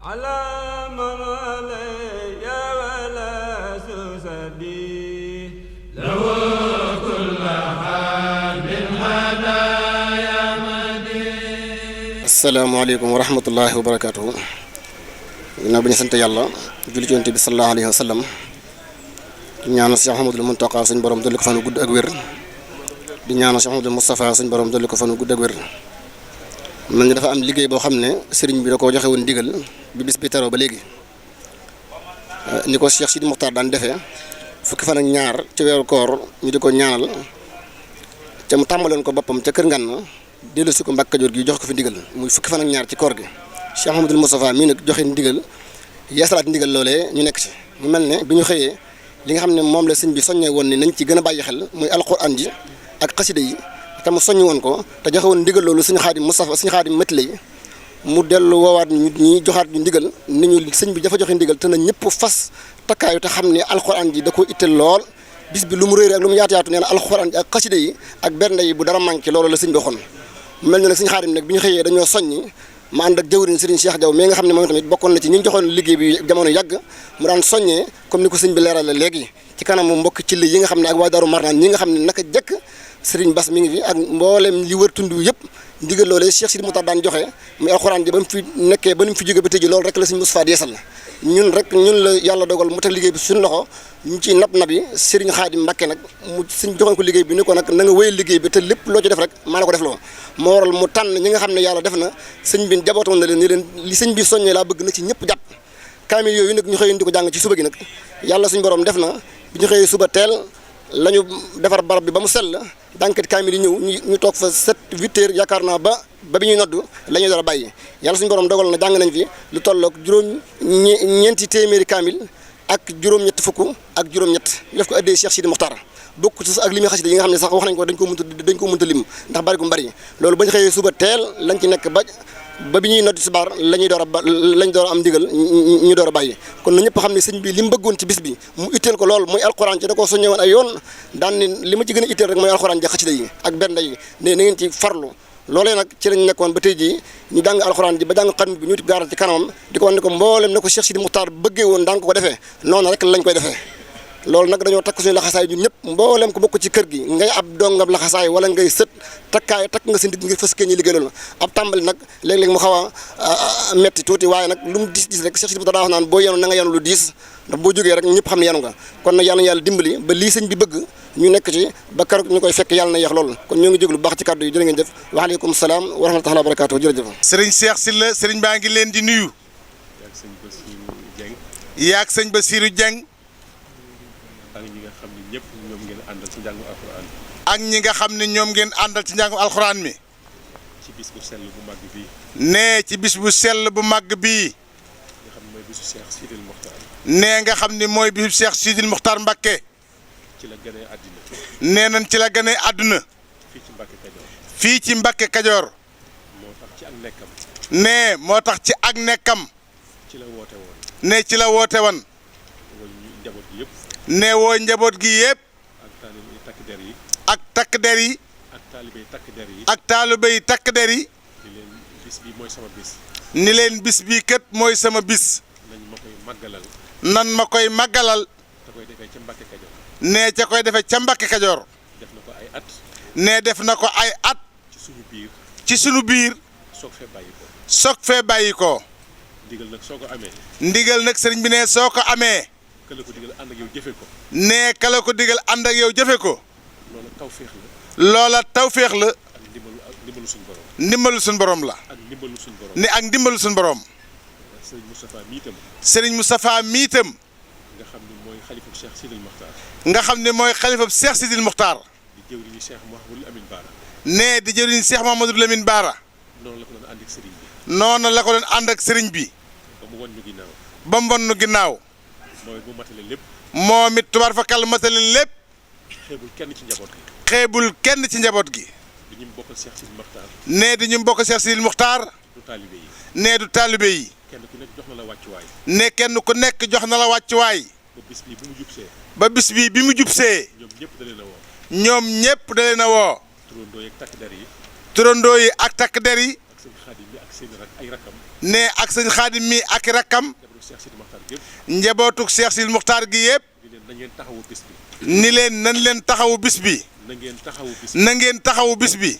على من علي ولا سسدي له كل حال هدايا مدي. asalaamaaleykum wa rahmatullahi wa barakaatuhu. ginnaaw bi ñu sant yàlla julli ci Yonent bi sallallahu alayhi wa sallam di ñaanal Cheikh Mouhamadoul Mountakha suñ borom dolli ko fan wu gudd ak wér di ñaanal Cheikh Mouhamadoul Moustapha suñ borom dolli ko fan wu gudd ak wér. mel ni dafa am liggéey boo xam ne sëriñ bi da koo joxe woon ndigal bi bis bi teroo ba léegi ni ko Cheikh Sidi Mokhtar daan defee fukki fan ak ñaar ci weeru koor ñu di ko ñaanal ca mu tàmbaloon ko boppam ca kër Ngana dellu si ko Mbàkke Kajoor gi jox ko fi ndigal muy fukki fan ak ñaar ci koor gi Cheikh Mouhamadoul Moustapha mii nag joxe ndigal yeesalaat ndigal loolee ñu nekk ci mu mel ne bi ñu xëyee li nga xam ne moom la sëñ bi soññee woon ni nañ ci gën a bàyyi xel muy alxuraan ji ak xasida yi te mu soññ woon ko te joxe woon ndigal loolu suñu Xaadim Moustapha suñu Xaadim métti lay mu dellu woowaat ñu ñi joxaat ñu ndigal ni ñu sëñ bi dafa joxe ndigal te na ñëpp fas takkaayu te xam ne alxuraan ji da ko itteel lool bis bi lu mu réer ak lu mu yaatu nee na alxuraan ji ak xasida yi ak bernde yi bu dara manqué loolu la sëñ bi waxoon mel na nag suñu Xaadim nag bi ñu xëyee dañoo soññi ma ànd ak jëwriñ Serigne Cheikh Diaw mais nga xam ne moom tamit bokkoon na ci ñi ñu joxoon liggéey bi jamono yàgg mu daan soññee comme ni ko sëñ bi leerale léegi ci kanamu mbokk ci li yi nga xam ne ak waa Daaru Marnaan ñi nga xam ne naka jëkk Serigne Bass mi ngi fi ak mboolem li wër tund yëpp ndigal loolee Cheikh Sidi Moukhtar daan joxe muy alxuraan ji ba mu fi nekkee ba ni mu fi jógee ba tey ji loolu rek la Serigne Moustapha yeesal la ñun la yàlla dogal mu teg liggéey bi suñu loxo ñu ci nab yi Serigne Khadim Mbacké nag mu suñ joxoon ko liggéey bi ni ko nag na nga wéyal liggéey bi te lépp loo ci def rek maa la ko def loo moo waral mu tànn ñi nga xam ne yàlla def na sëñ bi jabootoon na leen ni leen li sëñ bi soññee laa bëgg na ci ñëpp jàpp kaamil yooyu nag ñu xëyoon di ko jàng ci suba gi nag yàlla suñu borom def na bi ñu xëyee suba teel la ñu defar barab bi ba mu sell jàngkat kaamil yi ñëw ñu toog fa 7-8 heures yaakaar naa ba bi ñuy nodd la ñuy door a bàyyi yàlla suñu borom dogal na jàng nañ fi lu tolloog ñeenti téeméeri kaamil ak juróom-ñett fukk ak juróom-ñett def ko addee Cheikh Sidi Mokhtar bokk ci ak li muy xasida yi nga xam ne sax wax nañ ko dañ ko mënta lim ndax bari gu bari loolu ba ñu xëyee suba teel lañ ci nekk ba bi ñuy nodd si baar lañ door a am ndigal ñu door a bàyyi kon na ñëpp xam ne sëñ bi li mu bëggoon ci bis bi mu itteel ko lool mooy alxuraan ci da koo soññee woon ay yoon daan ni li ma ci gën a itteel rek mooy alxuraan ja xasida yi ak benn yi ne na ngeen ci farlu loolee nag ci lañ nekkoon ba tey jii ñu jàng alxuraan ji ba jàng xarnu bi ñu gaaral ci kanamam di ko wan ne ko mboolem ne ko Cheikh Sidi Mokhtar bëggee woon daan ko defee noonu rek lañ koy defee loolu nag dañoo takk suñu laxasaay ñun ñëpp mboolem ko bokk ci kër gi ngay ab dongam laxasaay wala ngay sët takk nga si nit ngir fas kee ñi liggéey loolu ab tàmbali nag léeg-léeg mu xaw a metti tuuti waaye nag lu mu diis rek Cheikh Sidi Mokhtar daa wax naan boo yenu na nga yenu lu diis ndax boo jógee rek ñëpp xam ne yenu nga kon nag yàlla dimbali ba lii sëñ bi bëgg ñu nekk ci ba keroog ñu koy fekk yàlla na yeex loolu kon ñoo ngi jéglu bu baax ci kàddu yi jërë ngeen jëf waaleykum salaam wa rahmatullahi wa barakaatu jërëjëf sëriñ Cheikh Sylla sëriñ baa ngi leen di nuyu yaag sëñ Bassirou Dieng ak ñi nga xam ne ñoom ngeen àndal ci njàngum alxuraan mi ci bis bu sell bu màgg bii nee ci bis bu sell bu màgg bii nga xam ne mooy bisu Cheikh Sidil Mokhtar nee nga xam ne mooy bisu Cheikh Sidil Mokhtar Mbacké ci la gënee àddina nee nañ ci la gënee àdduna fii ci Mbacké Kajoor moo tax ci ak nekkam nee moo tax ci ak nekkam ci la woote woon nee ci la woote woon woo njaboot gi yëpp nee woo njaboot gi yëpp ak takk der yi ak takk der yi ak taalibey takk der yi ak taalibey takk der yi ni leen bis bi mooy sama bis ni leen bis bi kat mooy sama bis nañ ma koy màggalal nan ma koy màggalal te koy defee ca Mbacké Kajoor nee ca koy defee ca Mbacké Kajoor def na ko ay at nee def na ko ay at ci suñu biir soog fee bàyyi ko ndigal nag soo ko amee ndigal nag sëriñ bi ne soo ko amee kala ko digal ànd ak yow jëfe ko nee kala ko digal ànd ak yow jëfe ko loola tawféex la loola tawféex la ak ndimbalu suñu borom ndimbalu suñu borom la ak ndimbalu suñu borom ne ak ndimbalu suñu borom sëriñ Moustapha mii itam sëriñ Moustapha mii itam nga xam ne mooy xalifab Cheikh Sidil Mokhtar nga xam ne mooy xalifab Cheikh Sidil Mokhtar di jëwriñu Cheikh Mouhamadoul Amine Bara nee di jëwriñu Cheikh Mouhamadoul Amine Bara noonu la ko doon ànd ak sëriñ bi noonu la ko doon ànd ak sëriñ bi ba mu won ñu ginnaaw ba mu won ñu ginnaaw mooy mu matale lépp moom it tubaar fa kàll matale lépp xeebul kenn ci njaboot gi xeebul kenn ci njaboot gi di ñu bokkal Cheikh Sidil Mokhtar nee di ñu bokk Cheikh Sidil Mokhtar du taalibe yi nee du taalibe yi kenn ku nekk jox na la wàccuwaay ne kenn ku nekk jox na la wàccuwaay ba bis bii bu mu jubsee ba bis bii bi mu jubsee ñoom ñëpp da leen a woo ñoom ñëpp da leen a woo turandoo yi ak takk der yi turandoo yi ak takk der yi ak seen xaadim yi ak seen ay rakkam ne ak sëñ Xaadim mi ak rakkam njabootuk Cheikh Sidi Muxtaar gi yëpp ni leen nan leen taxawu bis bi na ngeen taxawu bis bi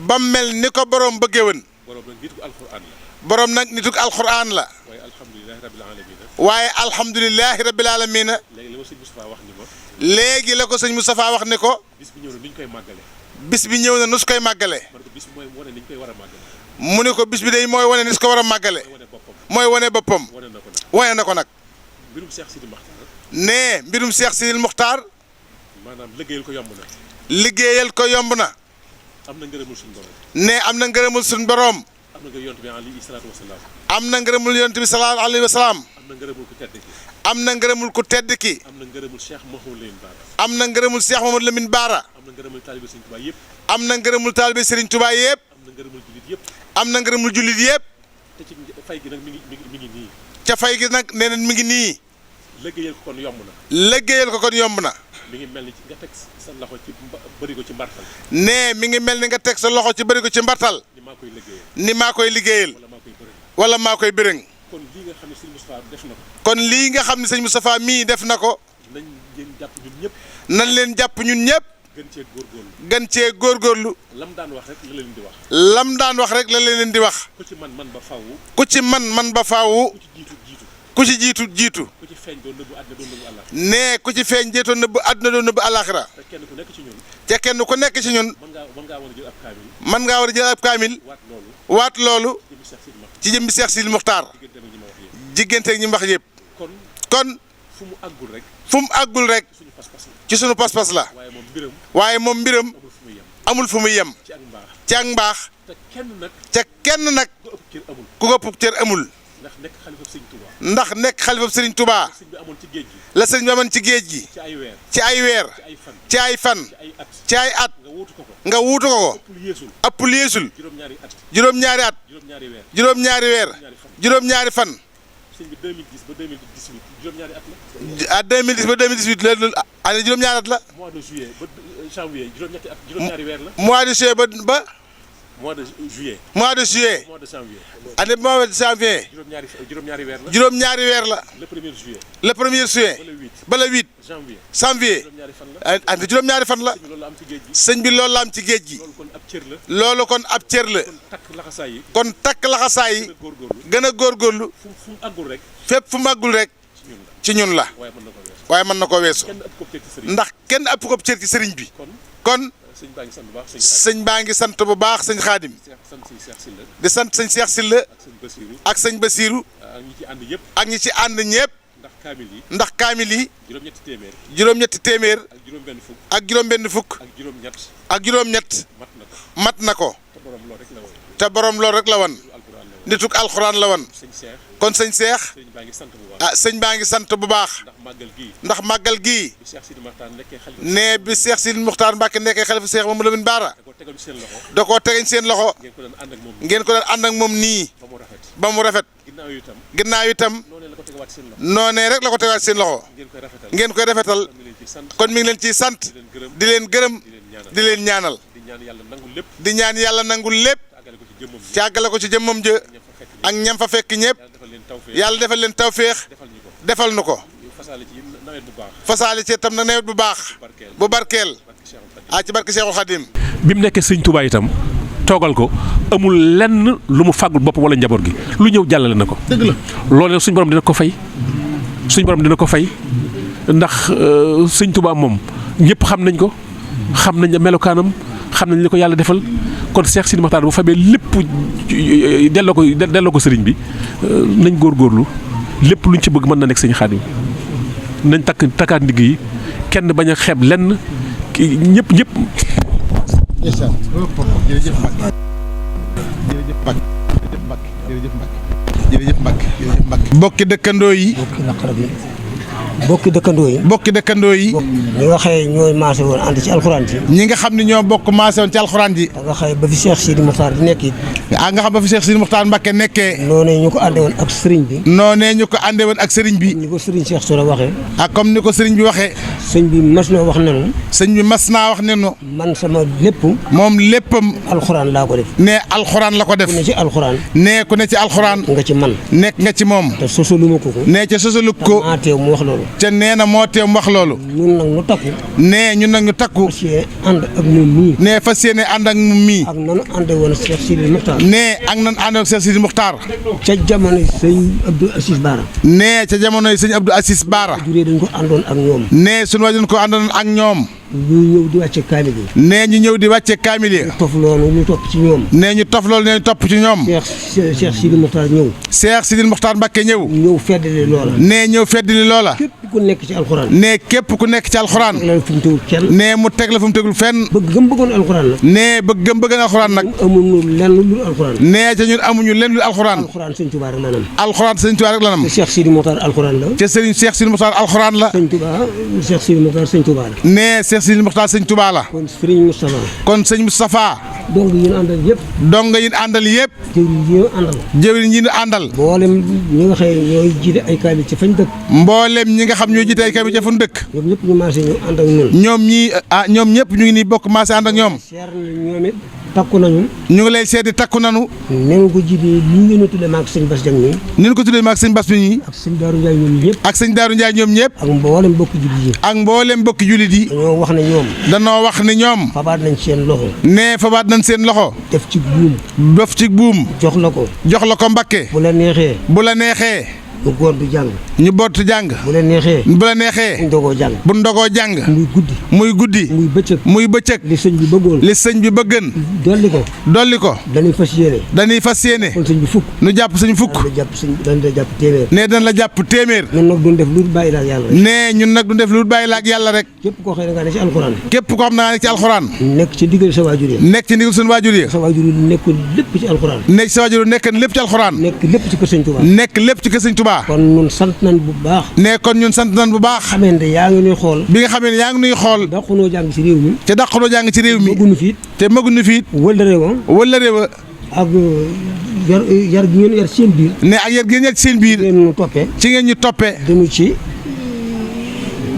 ba mel ni ko borom bëggee woon borom nag nituk alxuraan la waaye alhamdulilahi rabbil aalamiina léegi la ko sëñ Moustapha wax ni ko bis bi ñëw na nu su koy màggale mu ni ko bis bi day mooy wane ni su ko war a màggale mooy wane boppam wane na ko nag ne mbirum Cheikh Sidil Muxtaar maanaam liggéeyal ko yomb na. liggéeyal ko yomb na. am na ngërëmul suñu borom. ne am na ngërëmul suñu borom. am na ngërëmul yonent bi alayhi salaatu wa salaam. am na ngërëmul yonent bi sallallahu alayhi wa salaam. am na ngërëmul ku tedd ki. am na ngërëmul ku tedd ki. am na ngërëmul Cheikh Mouhamadou Lamine Bara. am na ngërëmul Cheikh Mouhamadou Lamine Bara. am na ngërëmul taalibe Serigne Touba yëpp. am na ngërëmul taalibe Serigne Touba yëpp. am na ngërëmul jullit yëpp. am na ngërëmul jullit yëpp. te ci fay gi nag mi ngi nii. ca fay gi nag nee na mi ngi nii. liggéeyal ko kon yomb na. liggéeyal ko kon yomb na. mi ngi mel ni nga teg sa loxo ci bëri ko ci mbartal. nee mi ngi mel ni nga teg sa loxo ci bëri ko ci mbartal. ni maa koy liggéeyal. ni maa koy liggéeyal. wala maa koy bërëng. wala maa koy bërëng. kon lii nga xam ne sëñ Moustapha def na ko. kon lii nga xam ne sëñ Moustapha mii def na ko. nañ leen jàpp ñun ñëpp. nañ leen jàpp ñun ñëpp. gën cee góorgóorlu. gën cee góorgóorlu. lam daan wax rek la leen di wax. lam daan wax rek la leen di wax. ku ci man ba faaw. ku ci man ba faaw. ku ci jiitu. ku ci jiitu. ku ci feeñ doon nëbbu àddina doon nëbbu àllaaxira. nee ku ci feeñ jeetoon nëbbu àddina doon nëbbu àllaaxira. te kenn ku nekk ci ñun. te kenn ku nekk ci ñun. mën ngaa war a jël ab kaamil. mën ngaa war a jël ab kaamil. waat loolu. ci jëmbi Cheikh Sidil Muxtaar. digganteeg ñi wax yëpp. kon fu mu àggul rek. fu mu àggul rek. ci sunu pas-pas la. waaye moom mbiram. amul fu muy yem. ci ak mbaax. te kenn nag. ku ko ëpp cër amul. ndax nekk xalifa Sëriñ Tuubaa. la sëriñ bi amoon ci géej gi. ci ay weer. ci ay fan. ci ay at. nga wuutu ko. ëppul yeesul. juróom-ñaari at. juróom-ñaari weer. juróom-ñaari fan. ah 2010 ba 2018 loolu année juróom-ñaari at la. mois de juillet ba janvier juróom-ñaari weer la. mois de juillet ba. mois de juillet. mois de juillet. mois de janvier. année mois de janvier. juróom-ñaari weer la. juróom-ñaari weer la. le premier juillet. le premier juillet. ba le 8. janvier. année juróom-ñaari fan la. sëñ bi loolu la am ci géej gi. loolu kon ab cër la. kon takk laxasaay yi. gën a góorgóorlu. fu mu àggul rek. fépp fu mu àggul rek. ci ñun la. waaye mën na koo weesu. ndax kenn ëpp ko cër ci sëriñ bi. kon. sëñ baa ngi sant bu baax sëñ Xaadim. di sant sëñ Cheikh Sylla. ak sëñ Basiiru. ak ñi ci ànd ñëpp. ndax kaamil yi. juróom-ñetti téeméer. ak juróom-benn fukk. ak juróom-ñett. mat na ko. te borom loolu rek la wan. nituk alxuraan la wan. kon sëñ Cheikh. sëñ baa ngi sant bu baax. ndax màggal gii. nee bi Cheikh Sidil Muxtaar Mbàkke nekkee xalifa Cheikh Mouhamadou Lamine Bara. da koo tegañ seen loxo. ngeen ko daan ànd ak moom nii. ba mu rafet. ginnaaw itam. noonee rek la ko tegaat seen loxo. ngeen koy rafetal. kon mi ngi leen ciy sant. di leen gërëm. di leen ñaanal. di ñaan yàlla nangul lépp. ci àggale ko ci jëmmam jë. ak ñam fa fekk ñëpp. yàlla defal leen tawféex. defal nu ko. fasaale ci tam na nawet bu baax. bu barkeel. ci barke Cheikhul Khadim. bi mu nekkee sëñ Touba itam toogal ko amul lenn lu mu fàggul bopp wala njaboot gi lu ñëw jàllale na ko. dëgg la loolu suñ borom dina ko fay. suñ borom dina ko fay ndax sëñ Touba moom ñëpp xam nañ ko. xam nañ melokaanam xam nañ li ko yàlla defal kon Cheikh Sidi Muxtaar bu fabee lépp delloo ko sëriñ bi nañ góorgóorlu lépp luñ ci bëgg mën na nekk sëñ Xaadim nañ takkaat ndigg yi kenn bañ a xeeb lenn ñëpp. jërëjëf Mbacke. jërëjëf Mbacke. jërëjëf Mbacke. jërëjëf Mbacke. jërëjëf Mbacke. mbokki dëkkandoo yi. bokki dëkkandoo yi. bokki dëkkandoo yi. ñi nga xëy ñooy maase woon ànd ci alxuraan ji. ñi nga xam ne ñoo bokk maase woon ci alxuraan ji. nga xëy ba fi Cheikh Sidi Mokhtar di nekk it. nga xam ba fi Cheikh Sidi Mokhtar Mbacké nekkee. noonee ñu ko àndee woon ak sëriñ bi. noonee ñu ko àndee woon ak sëriñ bi. ni ko sëriñ Cheikh Sora waxee. comme ni ko sëriñ bi waxee. sëñ bi mas na wax nenu. sëñ bi mas naa wax nenu. man sama lépp. moom léppam. alxuraan laa ko def. ne alxuraan la ko def. ku ne ci alxuraan. ne ku ne ci alxuraan. nga ci man. nekk nga ci moom. te sosaluma ko. ne ca sosalu ko. maa teew mu wax loolu. te nee na moo teew mu wax loolu. ñun nag ñu takku. ne ñun nag ñu takku. fas yéene ànd ak moom mii. ne fas yéene ànd ak moom mii. ak nanu àndee woon Cheikh Sidi Mokhtar. ne ak nan ànd ak Cheikh Sidi Mokhtar. ca jamono sëñ Abdou Assis Baara. ne ca jamonoy sëñ Abdou Assis Baara. juree dañ ko àndoon ak ñoom. ne suñu waajur ko àndoon ak ñoom. ñu ñëw di wàcce kaamil yi. ne ñu ñëw di wàcce kaamil yi. tof loolu ñu topp ci ñoom. ne ñu tof loolu ne ñu topp ci ñoom. Cheikh Sidi Mokhtar ñëw. Cheikh Sidi Mokhtar Mbacké ñëw. ñëw feddali loola. ne ñëw feddali loola. képp ku nekk ci alxuraan. ne képp ku nekk ci alxuraan. loolu fu mu tegul kenn. ne mu teg la fu mu tegul fenn. bëgg gëm bëggoon alxuraan la. ne bëgg alxuraan nag. amuñu lenn lu alxuraan. ne ca ñun amuñu lenn lu alxuraan. alxuraan sëñ Tuubaa rek la nam. alxuraan sëñ Tuubaa rek la nam. te Cheikh Sidi Mokhtar alxuraan la. te Serigne Cheikh Sidi Mokhtar alxuraan la. sëñ Tuubaa Cheikh Sidi Mokhtar sëñ Tuubaa la. ne Cheikh Sidi Mokhtar sëñ Tuubaa la. kon Serigne Moustapha. kon sëñ Moustapha. dong yi ñu àndal yëpp. dong yi ñu àndal yëpp. jëwriñ yi ñu àndal. jëwriñ yi ñu àndal. mboolem ñi nga xëy ñooy jiite ay kaamil ci fañ dëkk. mboolem ñi nga xam ñoo jiite ay kaamil ci fañ dëkk. ñoom ñëpp ñu maase ñu ànd ak ñun. ñoom ñii ñoom ñëpp ñu ngi nii bokk maase ànd ak ñoom. seer na ñoom it takku nañu. ñu ngi lay seeti takku nañu. ni nga ko jiitee lii ngeen a tuddee maag sëñ Bass Dieng nii. ni ñu ko tuddee maag sëñ Bass bi ñii. ak sëñ Daaru Ndiaye ñoom ñëpp. ak sëñ Daaru Ndiaye ñoom ñëpp. ak mboolem bokki jullit yi. ak mboolem bokki jullit yi. dañoo wax ne ñoom. danoo wax ne ñoom. fabaat nañ seen loxo. ne fabaat nañ seen loxo. def ci buum. def ci buum. jox la ko. jox la ko Mbacké. bu la neexee. bu la neexee. bu góor du jàng. ñu bootu jàng. bu la neexee. bu la neexee. buñ dogoo jàng. bu ndogoo jàng. muy guddi. muy guddi. muy bëccëg. muy bëccëg. li sëñ bi bëggoon. li sëñ bi bëggan. dolli ko. dolli ko. dañuy fas yéene. dañuy fas yéene. kon sëñ bi fukk. nu jàpp sëñ fukk. dañ la jàpp sëñ dañ la jàpp téeméer. ne dañ la jàpp téeméer. ñun nag duñ def lu bàyyi la ak yàlla rek. ne ñun nag du def lu bàyyi la ak yàlla rek. képp koo xëy da ngaa ne ci alxuraan. képp koo xam ne nekk ci alxuraan. nekk ci digal sa waajur yi. nekk ci ndigal seen waajur yi. sa waajur yi nekkoon lépp ci alxuraan. nekk ci sa waajur yi nekk lépp ci alxuraan. nekk lépp ci kër sëñ Tuubaa. nekk lépp ci kër sëñ Tuubaa. kon ñun sant nañ bu baax. ne kon ñun sant nañ bu baax. xamante yaa ngi ñuy xool. bi nga xamee ne yaa ngi nuy xool. dàqunoo jàng ci réew mi. te dàqunoo jàng ci réew mi. bëgguñu fiit. te mëguñu fiit. wala réew wala réew. ak yar gi ngeen yar seen biir. ne ak yar gi ngeen yar ci seen biir. ngeen ñu toppee. ci ngeen ñu toppee. dañu ci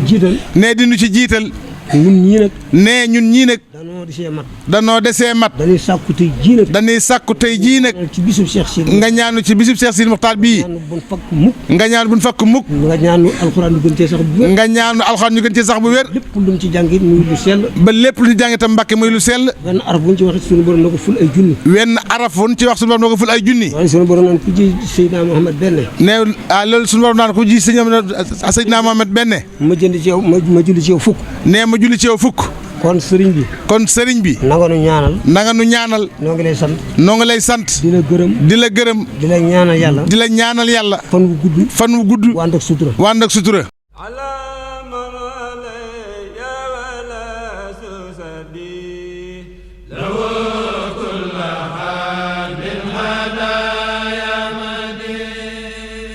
jiital. ne dinu ci jiital. ñun ñii nag. ne ñun ñii nag. danoo desee mat. danoo desee mat. dañuy sàkku tey jii nag. dañuy sàkku tey jii nag. ci bisub Cheikh Sidi. nga ñaanu ci bisub Cheikh Sidi Mokhtar bii. ñaanu buñ fakk mukk. nga ñaan buñ fakk mukk. nga ñaanu alxuraan ñu gën cee sax bu wér. nga ñaanu alxuraan ñu gën ci sax bu wér. lépp luñ ci jàngit muy lu sell. ba lépp lu ci jàng itam Mbacké muy lu sell. wenn araf buñ ci waxee suñu borom na ko ful ay junni. wenn araf wuñ ci wax suñu borom na ko ful ay junni. waaye suñu borom naan ku ji Seydina Mohamed benn. ne loolu suñu borom naan ko ji Seydina Mohamed benn. ma jënd ci yow ma julli ci yow fukk. ne ma julli ci yow fukk. kon sëriñ bi. kon sëriñ bi. na nga nu ñaanal. na nga nu ñaanal. noo ngi lay sant. noo ngi lay sant. di la gërëm. di la gërëm. di la ñaanal yàlla. di la ñaanal yàlla. fan wu gudd. fan wu gudd. wu ànd ak sutura. wu ànd ak sutura.